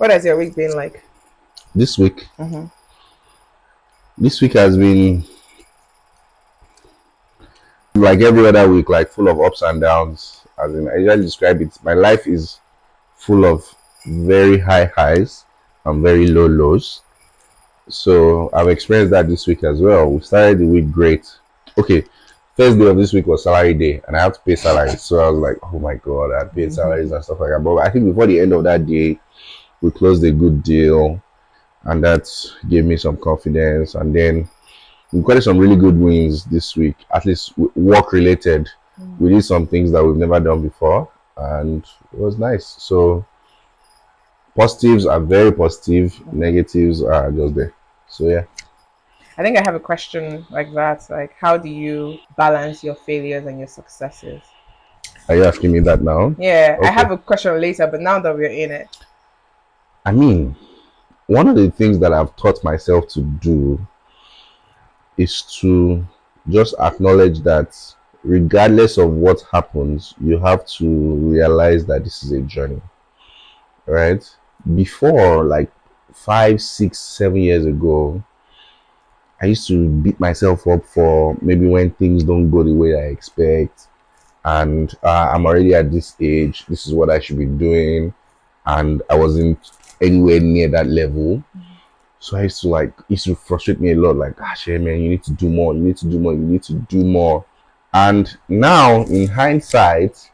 What has your week been like? This week, Mm-hmm. this week has been like every other week, like full of ups and downs. As in, I usually describe it. My life is full of very high highs and very low lows. So I've experienced that this week as well. We started the week great. Okay, first day of this week was salary day, and I have to pay salaries. So I was like, oh my god, I paid salaries and stuff like that. But I think before the end of that day, we closed a good deal, and that gave me some confidence. And then we got some really good wins this week, at least work related. We did some things that we've never done before, and it was nice. So positives are very positive, negatives are just there. So yeah. I think I have a question like that. Like, how do you balance your failures and your successes? Are you asking me that now? Yeah, I Okay. have a question later, but now that we're in it. I mean, one of the things that I've taught myself to do is to just acknowledge that regardless of what happens, you have to realize that this is a journey, right? Before, like 5, 6, 7 years ago, I used to beat myself up for maybe when things don't go the way I expect, and I'm already at this age, this is what I should be doing, and I wasn't anywhere near that level. So I used to used to frustrate me a lot, like, shit, man, you need to do more, you need to do more, you need to do more. And now, in hindsight,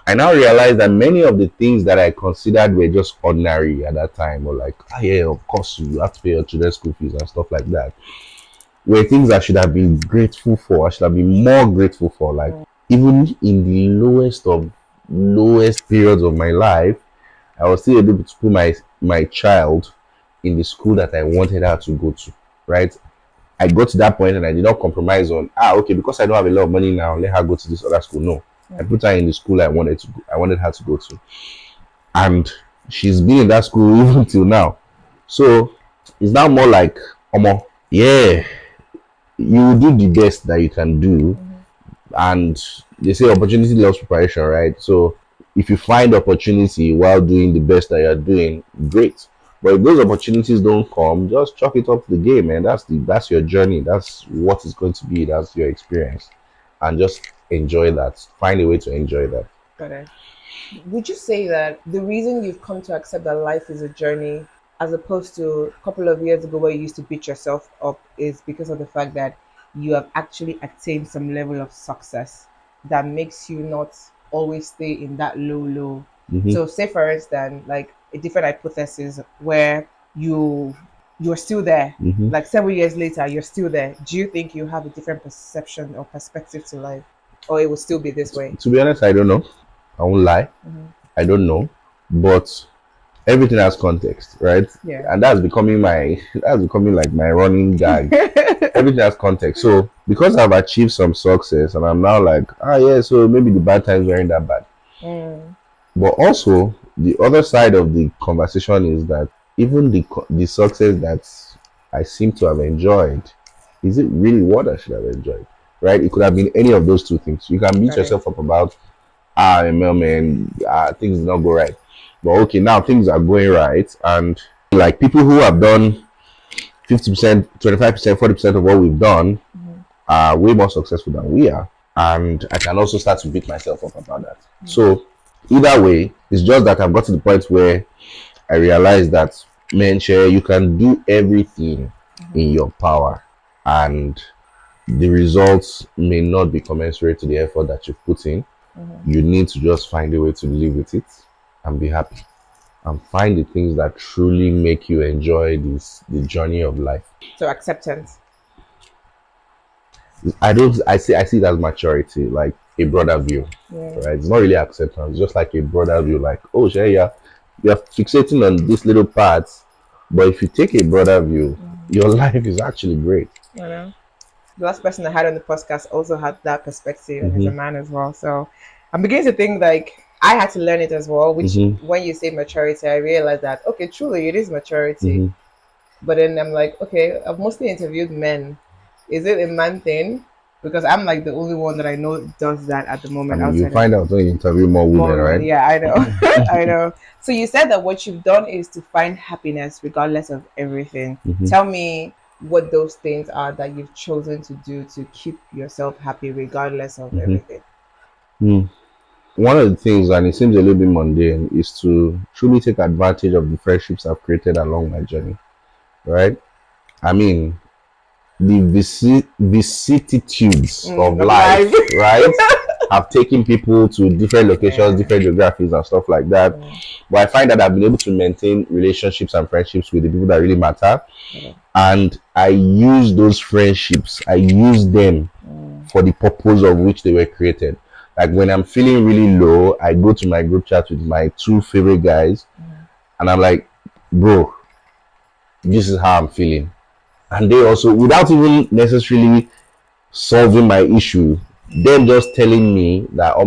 I now realize that many of the things that I considered were just ordinary at that time, or like, yeah, of course, you have to pay your children's school fees and stuff like that, were things I should have been grateful for. I should have been more grateful for. Like, even in the lowest of lowest periods of my life, I was still able to put my child in the school that I wanted her to go to, right? I got to that point and I did not compromise on, okay, because I don't have a lot of money now, let her go to this other school. No, I put her in the school I wanted her to go to, and she's been in that school even till now. So it's now more like, yeah, you do the best that you can do, and they say opportunity loves preparation, right? So if you find opportunity while doing the best that you're doing, great. But if those opportunities don't come, just chalk it up to the game, man. That's your journey. That's what it's going to be. That's your experience, and just enjoy that. Find a way to enjoy that. Got it. Would you say that the reason you've come to accept that life is a journey, as opposed to a couple of years ago where you used to beat yourself up, is because of the fact that you have actually attained some level of success that makes you not always stay in that low? Mm-hmm. So, say for instance, like a different hypothesis where you you're still there, Mm-hmm. like 7 years later, you're still there. Do you think you have a different perception or perspective to life, or it will still be this way? To be honest, I don't know. I won't lie. I don't know, but everything has context, right? Yeah. And that's becoming like my running gag. Everything has context. So because I've achieved some success and I'm now like, yeah, so maybe the bad times weren't that bad. But also the other side of the conversation is that even the success that I seem to have enjoyed, is it really what I should have enjoyed? Right? It could have been any of those two things. You can beat Got it. yourself up about, man, things did not go right. But okay, now things are going right, and like people who have done 50%, 25%, 40% of what we've done are way more successful than we are. And I can also start to beat myself up about that. So either way, it's just that I've got to the point where I realize that, man, you can do everything in your power, and the results may not be commensurate to the effort that you've put in. You need to just find a way to live with it and be happy, and find the things that truly make you enjoy the journey of life. So acceptance. I see it as maturity, like a broader view. Yeah. Right? It's not really acceptance, just like a broader view, like, oh Shay, you're fixating on these little parts, but if you take a broader view, your life is actually great. You know, the last person I had on the podcast also had that perspective, and is a man as well. So I'm beginning to think like I had to learn it as well. Which, when you say maturity, I realized that okay, truly it is maturity. But then I'm like, okay, I've mostly interviewed men. Is it a man thing? because I'm like the only one that I know does that at the I moment mean, you outside of find out when you interview more women, more women. right? Yeah, I know. I know. So you said that what you've done is to find happiness regardless of everything. Mm-hmm. Tell me what those things are that you've chosen to do to keep yourself happy regardless of Mm-hmm. everything. Mm. One of the things, and it seems a little bit mundane, is to truly take advantage of the friendships I've created along my journey, right? I mean, the vicissitudes of Of life, life. right, have taken people to different locations, Yeah. different geographies, and stuff like that. Yeah. But I find that I've been able to maintain relationships and friendships with the people that really matter. Yeah. And I use those friendships, I use them Mm. for the purpose of which they were created. Like when I'm feeling really low, I go to my group chat with my two favorite guys Mm. and I'm like, bro, this is how I'm feeling. And they also, without even necessarily solving my issue, them just telling me that,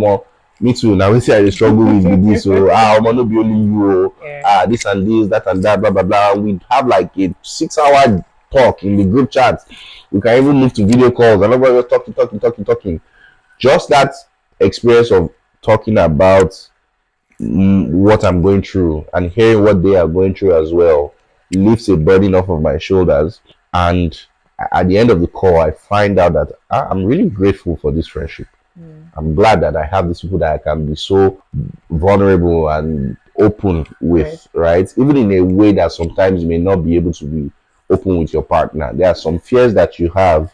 me too, now we see I dey struggle with this, so no be only you, Yeah. this and this, that and that, blah blah blah. We have like a 6 hour talk in the group chat. We can even move to video calls and everybody was talking. Just that experience of talking about what I'm going through and hearing what they are going through as well lifts a burden off of my shoulders. And at the end of the call, I find out that I'm really grateful for this friendship. Mm. I'm glad that I have these people that I can be so vulnerable and open Right. with, right? Even in a way that sometimes you may not be able to be open with your partner. There are some fears that you have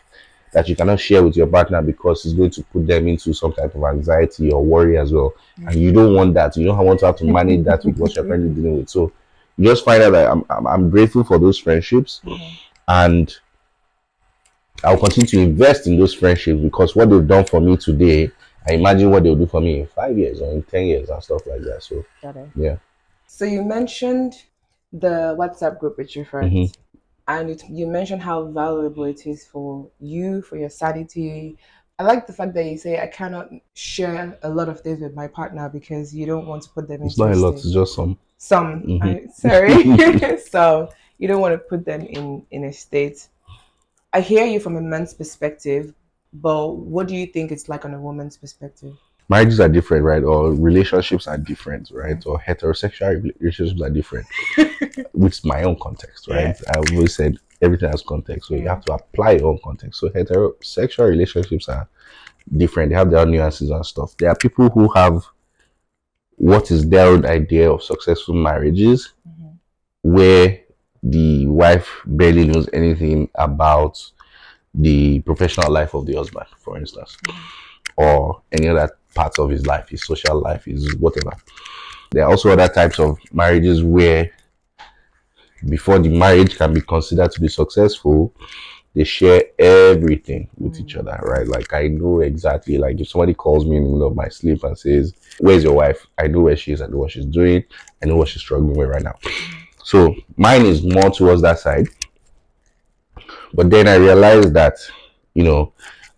that you cannot share with your partner because it's going to put them into some type of anxiety or worry as well. And you don't want that. You don't want to have to manage that with what you're currently dealing with. So you just find out that I'm grateful for those friendships, Mm-hmm. and I'll continue to invest in those friendships because what they've done for me today, I imagine what they'll do for me in 5 years or in 10 years and stuff like that. So, Got it. yeah. So you mentioned the WhatsApp group with your Mm-hmm. friends, and you mentioned how valuable it is for you, for your sanity. I like the fact that you say I cannot share a lot of things with my partner because you don't want to put them It's into not a a lot, state. it's just some. Some, Mm-hmm. I sorry, so you don't want to put them in a state. I hear you from a man's perspective, but what do you think it's like on a woman's perspective? Marriages are different, right? Or relationships are different, right? Mm. Or heterosexual relationships are different, which is my own context, right? Yeah. I've always said everything has context, so you Mm. have to apply your own context. So heterosexual relationships are different. They have their own nuances and stuff. There are people who have what is their own idea of successful marriages, Mhm. where the wife barely knows anything about the professional life of the husband, for instance, or any other parts of his life, his social life, his whatever. There are also other types of marriages where before the marriage can be considered to be successful, they share everything with each Mm. other, right? Like I know exactly, like if somebody calls me in the middle of my sleep and says, "Where's your wife?" I know where she is, I know what she's doing, I know what she's struggling with right now. So mine is more towards that side. But then I realized that, you know,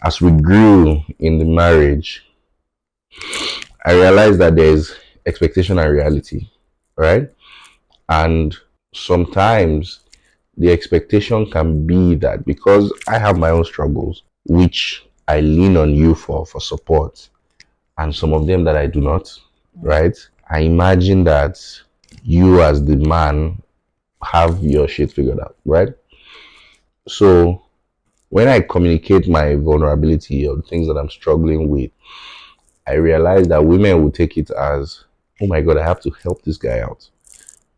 as we grew in the marriage, I realized that there's expectation and reality, right? And sometimes the expectation can be that because I have my own struggles, which I lean on you for support, and some of them that I do not, right? I imagine that you as the man have your shit figured out, right? So when I communicate my vulnerability or the things that I'm struggling with, I realize that women will take it as, oh my God, I have to help this guy out.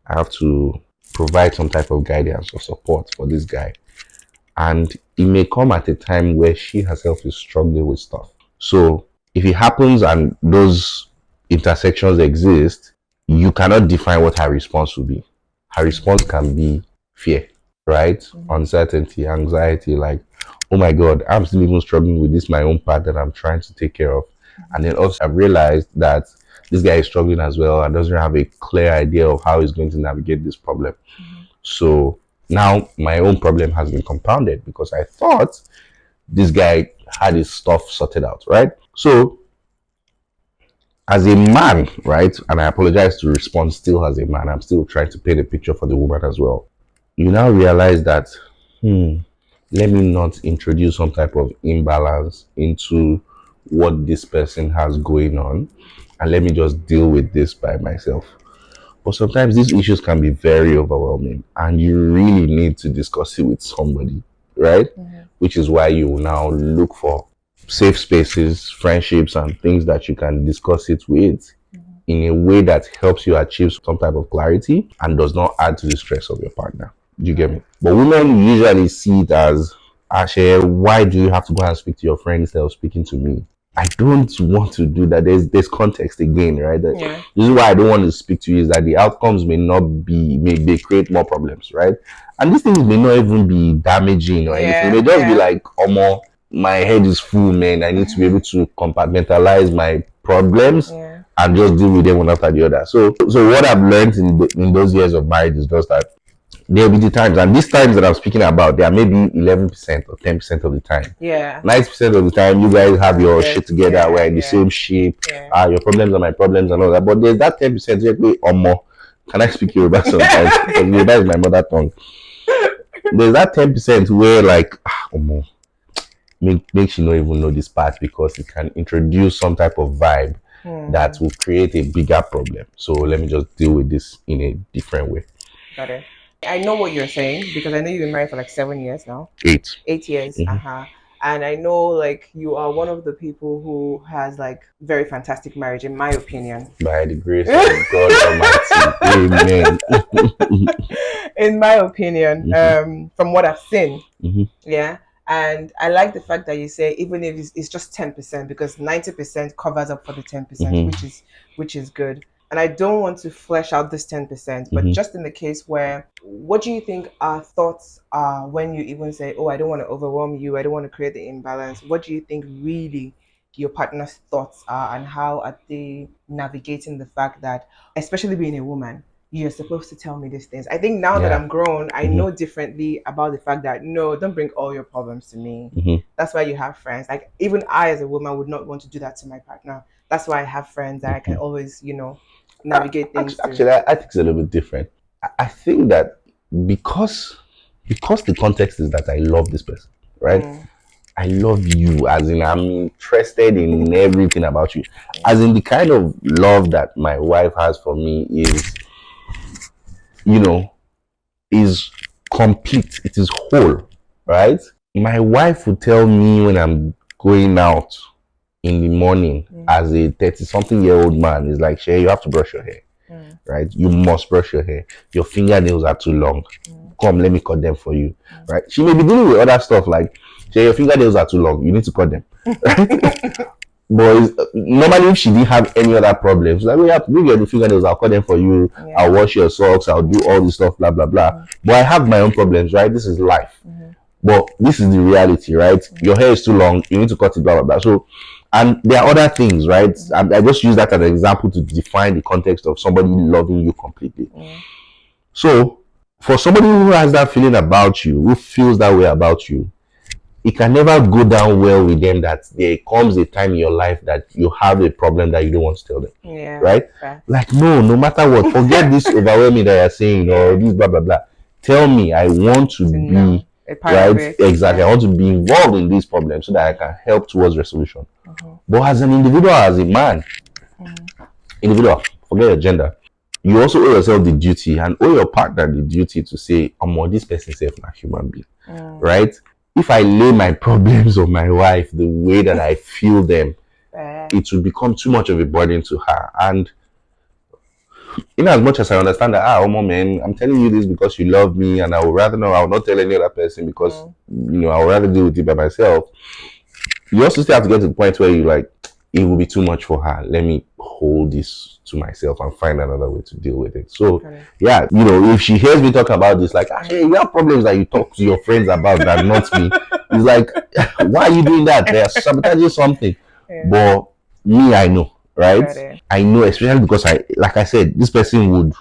I have to provide some type of guidance or support for this guy. And it may come at a time where she herself is struggling with stuff. So if it happens and those intersections exist, you cannot define what her response will be. Her response can be fear, right? Mhm. Uncertainty, anxiety, like, oh my God, I'm still even struggling with this, my own part that I'm trying to take care of. And then also I've realized that this guy is struggling as well and doesn't have a clear idea of how he's going to navigate this problem. Mhm. So now my own problem has been compounded because I thought this guy had his stuff sorted out, right? So as a man, right, and I apologize to respond still as a man, I'm still trying to paint a picture for the woman as well. You now realize that, this let me not introduce some type of imbalance into what this person has going on, and let me just deal with this by myself. But sometimes these issues can be very overwhelming, and you really need to discuss it with somebody, right? Which is why you will now look for safe spaces, friendships, and things that you can discuss it with in a way that helps you achieve some type of clarity and does not add to the stress of your partner. Do you get me? But women usually see it as, Ashe, why do you have to go and speak to your friend instead of speaking to me? I don't want to do that. There's context again, right? Yeah. This is why I don't want to speak to you, is that the outcomes may not be, may they create more problems, right? And these things may not even be damaging or anything. It may just be like, my head is full, man. I need to be able to compartmentalize my problems and just deal with them one after the other. So what I've learned in those years of marriage is just that there'll be the times, and these times that I'm speaking about, they are maybe 11% or 10% of the time. Yeah. 90% of the time, you guys have your shit together. We're in the same shape. Your problems are my problems and all that. But there's that 10% or more. Can I speak Yoruba sometimes? Because Yoruba is my mother tongue. There's that 10% where like, makes you not even know this part, because it can introduce some type of vibe that will create a bigger problem. So let me just deal with this in a different way. Got it. I know what you're saying because I know you've been married for like 7 years now. 8. 8 years. And I know like you are one of the people who has like very fantastic marriage, in my opinion. By the grace of God Almighty. Amen. In my opinion, from what I've seen. Yeah. And I like the fact that you say even if it's just 10%, because 90% covers up for the 10%, which is good. And I don't want to flesh out this 10%, but just in the case where, what do you think our thoughts are when you even say, oh, I don't want to overwhelm you, I don't want to create the imbalance? What do you think really your partner's thoughts are, and how are they navigating the fact that, especially being a woman, you're supposed to tell me these things? I think now that I'm grown, I know differently about the fact that, no, don't bring all your problems to me. That's why you have friends. Like, even I as a woman would not want to do that to my partner. That's why I have friends that I can always, navigate things Actually, I think it's a little bit different. I think that because the context is that I love this person, right? I love you, as in I'm interested in everything about you. As in the kind of love that my wife has for me is complete. It is whole, right? My wife would tell me when I'm going out in the morning as a 30-something-year-old man, is like, Shay, you have to brush your hair, right? You must brush your hair. Your fingernails are too long. Come, let me cut them for you, right? She may be dealing with other stuff like, Shay, your fingernails are too long. You need to cut them, right? But normally, if she didn't have any other problems, like, we have to bring your fingernails, I'll cut them for you. I'll wash your socks. I'll do all this stuff, blah blah blah. But I have my own problems, right? This is life. But this is the reality, right? Your hair is too long. You need to cut it, blah blah blah. So, and there are other things, right? I just use that as an example to define the context of somebody loving you completely. So, for somebody who has that feeling about you, who feels that way about you, it can never go down well with them that there comes a time in your life that you have a problem that you don't want to tell them. Right? Like, no matter what, forget this overwhelming that you're saying, or this blah blah blah. Tell me, I want to be right. Exactly. I want to be involved in these problems so that I can help towards resolution. But as an individual, as a man, individual, forget your gender, you also owe yourself the duty and owe your partner the duty to say, this person is a human being, right? If I lay my problems on my wife the way that I feel them, it will become too much of a burden to her. And in as much as I understand that, man, I'm telling you this because you love me, and I would rather know, I will not tell any other person because I would rather deal with it by myself. You also still have to get to the point where you like, it will be too much for her. Let me hold this to myself and find another way to deal with it. So, yeah, if she hears me talk about this, like, hey, you have problems that you talk to your friends about that, not me. It's like, why are you doing that? They're sabotaging something. But me, I know, right? I know, especially because like I said, this person would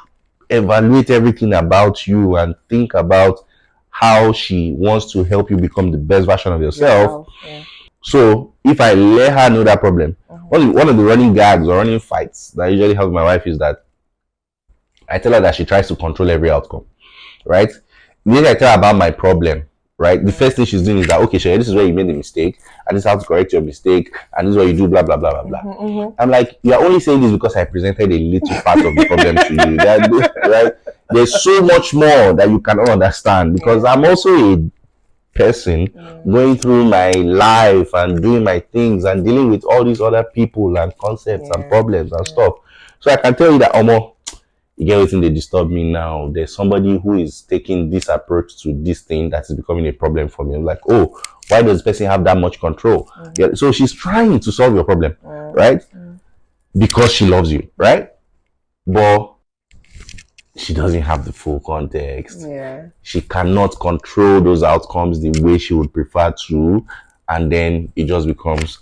evaluate everything about you and think about how she wants to help you become the best version of yourself. So if I let her know that problem, one of the running gags or running fights that I usually have with my wife is that I tell her that she tries to control every outcome, right? When I tell her about my problem, right? The first thing she's doing is that, okay, Shay, this is where you made the mistake, and this is how to correct your mistake, and this is what you do, blah blah blah blah blah. I'm like, you're only saying this because I presented a little part of the problem to you. Right? There's so much more that you cannot understand, because I'm also a person going through my life and doing my things and dealing with all these other people and concepts and problems and stuff. So I can tell you that, you get everything they disturb me now. There's somebody who is taking this approach to this thing that is becoming a problem for me. I'm like, oh, why does this person have that much control? Yeah, so she's trying to solve your problem, right? Because she loves you, right? But she doesn't have the full context. Yeah. She cannot control those outcomes the way she would prefer to. And then it just becomes,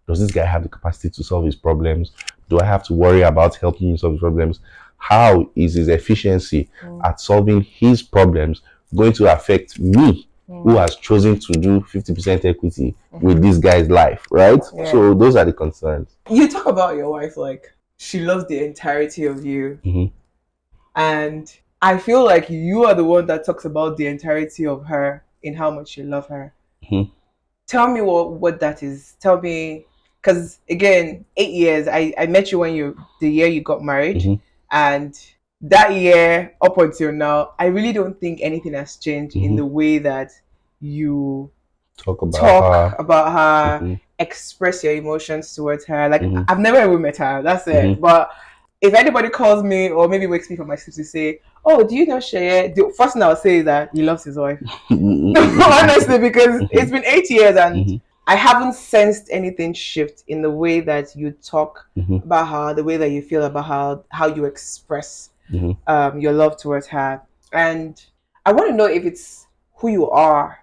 does this guy have the capacity to solve his problems? Do I have to worry about helping him solve his problems? How is his efficiency at solving his problems going to affect me, who has chosen to do 50% equity with this guy's life, right? So those are the concerns. You talk about your wife like she loves the entirety of you. And I feel like you are the one that talks about the entirety of her in how much you love her. Tell me what that is. Tell me, because again, 8 years. I met you when the year you got married, and that year up until now, I really don't think anything has changed in the way that you talk about her, express your emotions towards her. Like I've never ever met her. That's it. But if anybody calls me or maybe wakes me from my sleep to say, oh, do you know Seye? The first thing I'll say is that he loves his wife. Honestly, because it's been 8 years and I haven't sensed anything shift in the way that you talk about her, the way that you feel about how you express your love towards her. And I want to know if it's who you are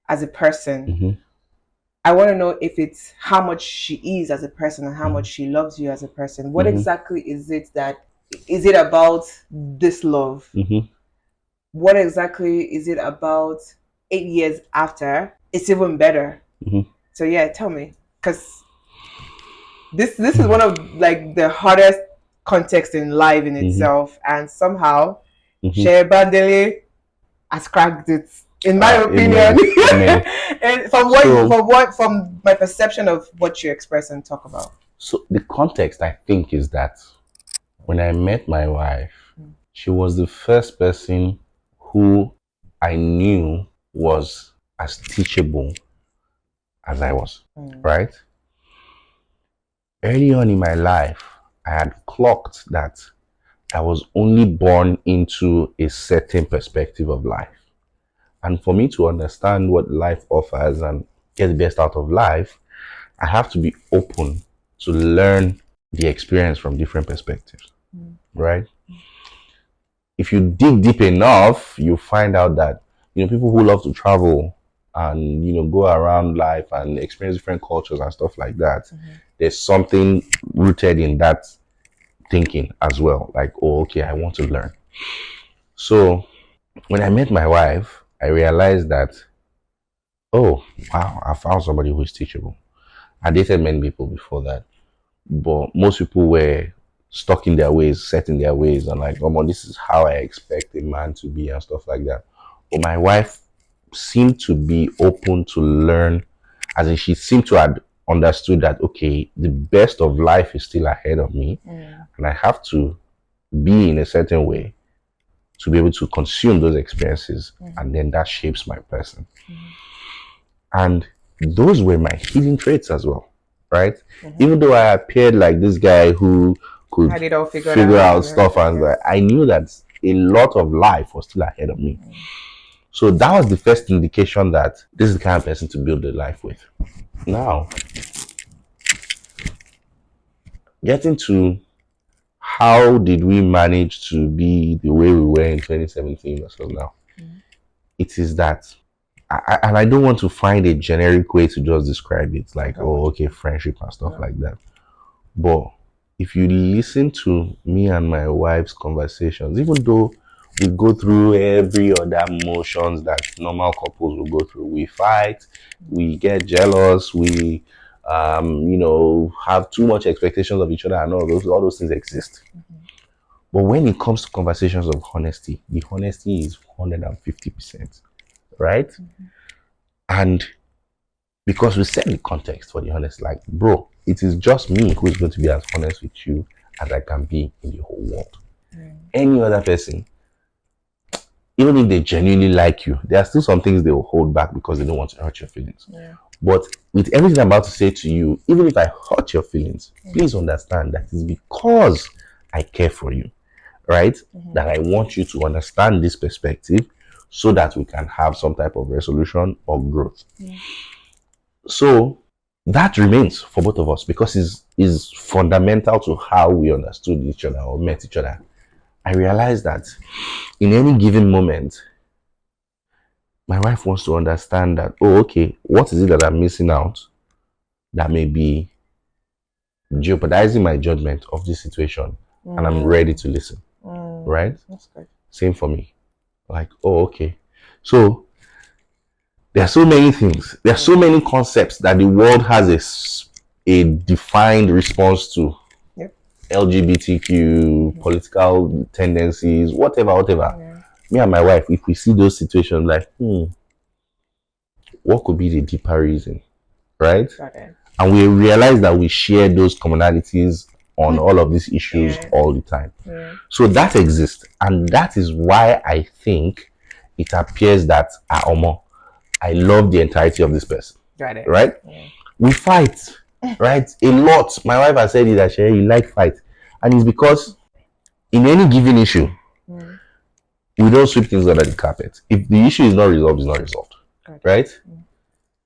as a person. I want to know if it's how much she is as a person and how much she loves you as a person. What exactly is it about this love? What exactly is it about 8 years after? It's even better. So yeah, tell me, because this is one of like the hardest contexts in life in itself, and somehow Seye Bandele has cracked it. In my opinion, and from my perception of what you express and talk about. So the context, I think, is that when I met my wife, she was the first person who I knew was as teachable as I was, right? Early on in my life, I had clocked that I was only born into a certain perspective of life. And for me to understand what life offers and get the best out of life, I have to be open to learn the experience from different perspectives, right? If you dig deep enough, you find out that, people who love to travel and, go around life and experience different cultures and stuff like that, there's something rooted in that thinking as well. Like, oh, okay, I want to learn. So when I met my wife, I realized that, oh, wow, I found somebody who is teachable. I dated many people before that, but most people were stuck in their ways, set in their ways, and like, oh, this is how I expect a man to be and stuff like that. But my wife seemed to be open to learn, as in she seemed to have understood that, okay, the best of life is still ahead of me, and I have to be in a certain way to be able to consume those experiences, and then that shapes my person. And those were my hidden traits as well, right? Even though I appeared like this guy who could figure out stuff, and I knew that a lot of life was still ahead of me. So that was the first indication that this is the kind of person to build a life with. Now, getting to how did we manage to be the way we were in 2017 or so now? It is that, and I don't want to find a generic way to just describe it, like, oh, okay, friendship and stuff like that. But if you listen to me and my wife's conversations, even though we go through every other emotions that normal couples will go through, we fight, we get jealous, we have too much expectations of each other, and all those things exist. But when it comes to conversations of honesty, the honesty is 150%, right? And because we set the context for the honest, like, bro, it is just me who is going to be as honest with you as I can be in the whole world. Any other person, even if they genuinely like you, there are still some things they will hold back because they don't want to hurt your feelings. But with everything I'm about to say to you, even if I hurt your feelings, please understand that it's because I care for you, right? That I want you to understand this perspective so that we can have some type of resolution or growth. So that remains for both of us because is fundamental to how we understood each other or met each other. I realized that in any given moment, my wife wants to understand that, oh, okay, what is it that I'm missing out that may be jeopardizing my judgment of this situation? And I'm ready to listen, right? That's good. Same for me. Like, oh, okay. So there are so many things. There are so many concepts that the world has a defined response to. LGBTQ, political tendencies, whatever. Me and my wife, if we see those situations, like, what could be the deeper reason, right? And we realize that we share those commonalities on all of these issues all the time. So that exists, and that is why I think it appears that I love the entirety of this person. Right? We fight, right? A lot. My wife has said it that you like fight. And it's because in any given issue, we don't sweep things under the carpet. If the issue is not resolved, it's not resolved. Right?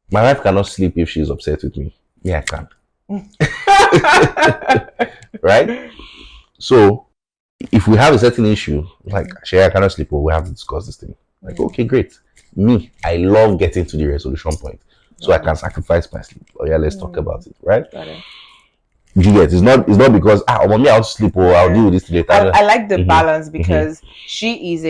My wife cannot sleep if she's upset with me. Me, I can. Right? So if we have a certain issue, like, I cannot sleep, or we have to discuss this thing. Like, okay, great. Me, I love getting to the resolution point. So I can sacrifice my sleep. Oh yeah, let's talk about it, right? You get, it's not because me, I'll sleep or I'll deal with this later. I like the balance because she is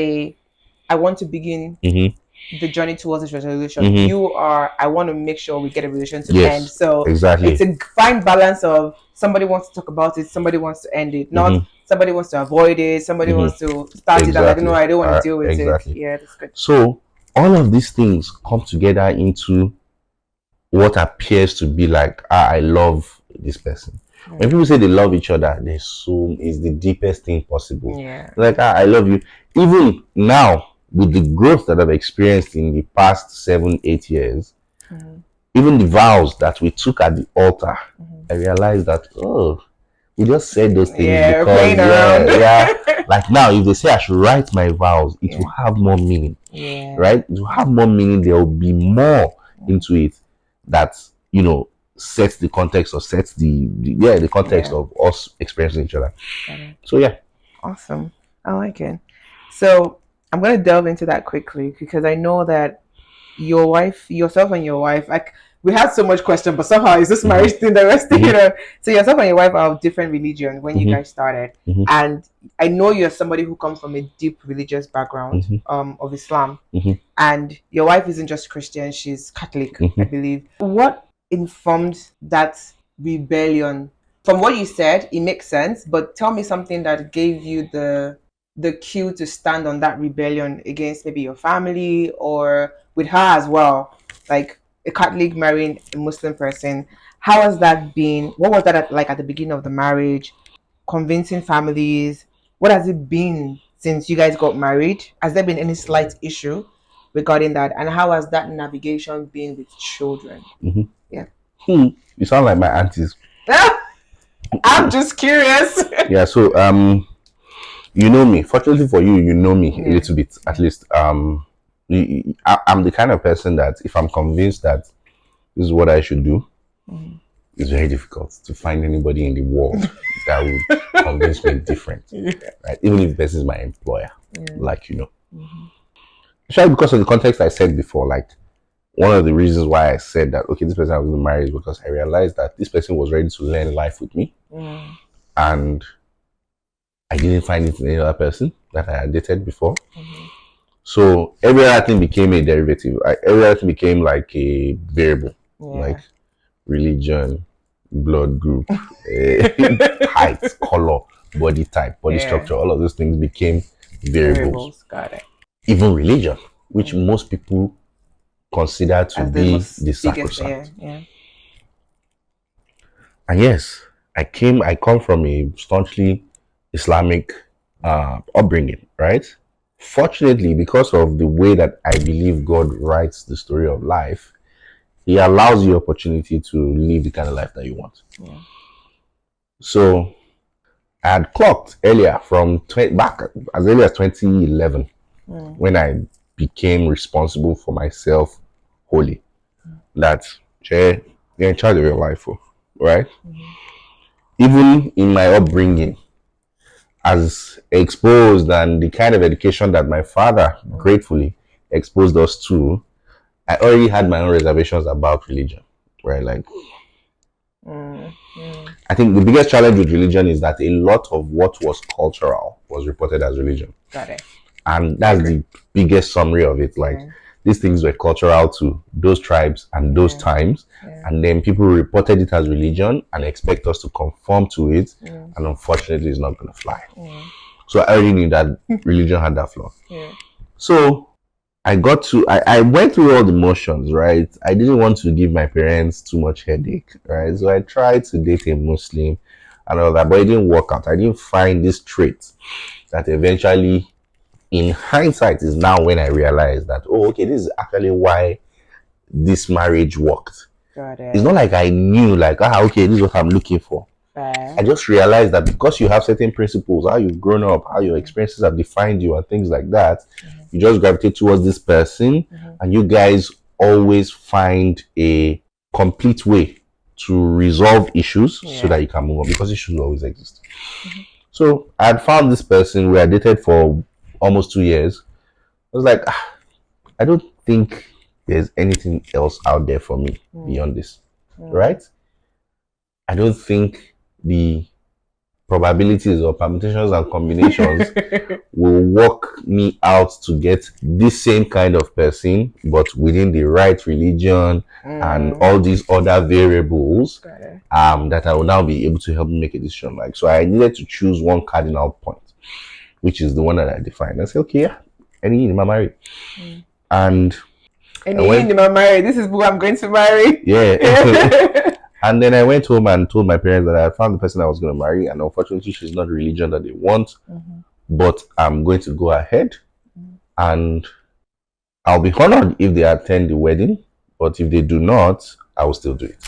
I want to begin the journey towards this resolution. You are, I want to make sure we get a resolution to end. So exactly, it's a fine balance of somebody wants to talk about it, somebody wants to end it, not somebody wants to avoid it, somebody wants to start it and like, no, I don't want to deal with it. Yeah, that's good. So all of these things come together into what appears to be like, I love this person. When people say they love each other, they assume it's the deepest thing possible. Like, I love you. Even now, with the growth that I've experienced in the past 7-8 years, even the vows that we took at the altar, I realized that, we just said those things because like now, if they say I should write my vows, it will have more meaning. Right? It will have more meaning. There will be more into it that, sets the context or sets the context of us experiencing each other. So yeah. Awesome. I like it. So I'm going to delve into that quickly because I know that yourself and your wife, like, we had so much question, but somehow it's this marriage thing, the rest, So yourself and your wife are of different religions when you guys started. And I know you're somebody who comes from a deep religious background of Islam. And your wife isn't just Christian, she's Catholic, I believe. What informed that rebellion? From what you said, it makes sense, but tell me something that gave you the cue to stand on that rebellion against maybe your family or with her as well, like a Catholic marrying a Muslim person. How has that been? What was that like at the beginning of the marriage? Convincing families? What has it been since you guys got married? Has there been any slight issue regarding that? And how has that navigation been with children? Yeah. You sound like my aunties. I'm just curious. Yeah, so you know me. Fortunately for you, you know me a little bit, at least. I'm the kind of person that if I'm convinced that this is what I should do, it's very difficult to find anybody in the world that would convince me different. Right? Even if this is my employer, like, especially because of the context I said before, like, one of the reasons why I said that, okay, this person I was going to marry is because I realized that this person was ready to learn life with me. And I didn't find it in any other person that I had dated before. So every other thing became a derivative. Every other thing became like a variable, like religion, blood group, height, color, body type, body structure. All of those things became variables. Got it. Even religion, which most people consider to As the be the most biggest, yeah, sacrosanct. yeah. And yes, I come from a staunchly Islamic upbringing, right? Fortunately, because of the way that I believe God writes the story of life, He allows you opportunity to live the kind of life that you want. Yeah. So I had clocked earlier from back as early as 2011 when I became responsible for myself wholly. That, Che, you're in charge of your life, right? Even in my upbringing, as exposed and the kind of education that my father gratefully exposed us to, I already had my own reservations about religion, right? Like, I think the biggest challenge with religion is that a lot of what was cultural was reported as religion. Got it. And I that's agree. the biggest summary of it. Like, Yeah. these things were cultural to those tribes and those Yeah. times. Yeah. And then people reported it as religion and expect us to conform to it. And unfortunately, it's not going to fly. So I already knew that religion had that flaw. Yeah. So I went through all the motions, right? I didn't want to give my parents too much headache, right? So I tried to date a Muslim and all that, but it didn't work out. I didn't find this trait that eventually, in hindsight, is now when I realized that, oh, okay, this is actually why this marriage worked. Got It's not it. like I knew, like, okay, this is what I'm looking for. I just realized that because you have certain principles, how you've grown up, how your experiences have defined you, and things like that, you just gravitate towards this person, and you guys always find a complete way to resolve issues so that you can move on, because issues always exist. So I had found this person. We had dated for almost 2 years. I was like, I don't think there's anything else out there for me beyond this, right? I don't think the probabilities or permutations and combinations will work me out to get this same kind of person, but within the right religion and all these other variables that I will now be able to help me make a decision. Like, so I needed to choose one cardinal point, which is the one that I defined. I said, okay, yeah, any in my married. And in my married, this is who I'm going to marry. Yeah. And then I went home and told my parents that I had found the person I was going to marry, and unfortunately, she's not the religion that they want. But I'm going to go ahead, and I'll be honored if they attend the wedding. But if they do not, I will still do it.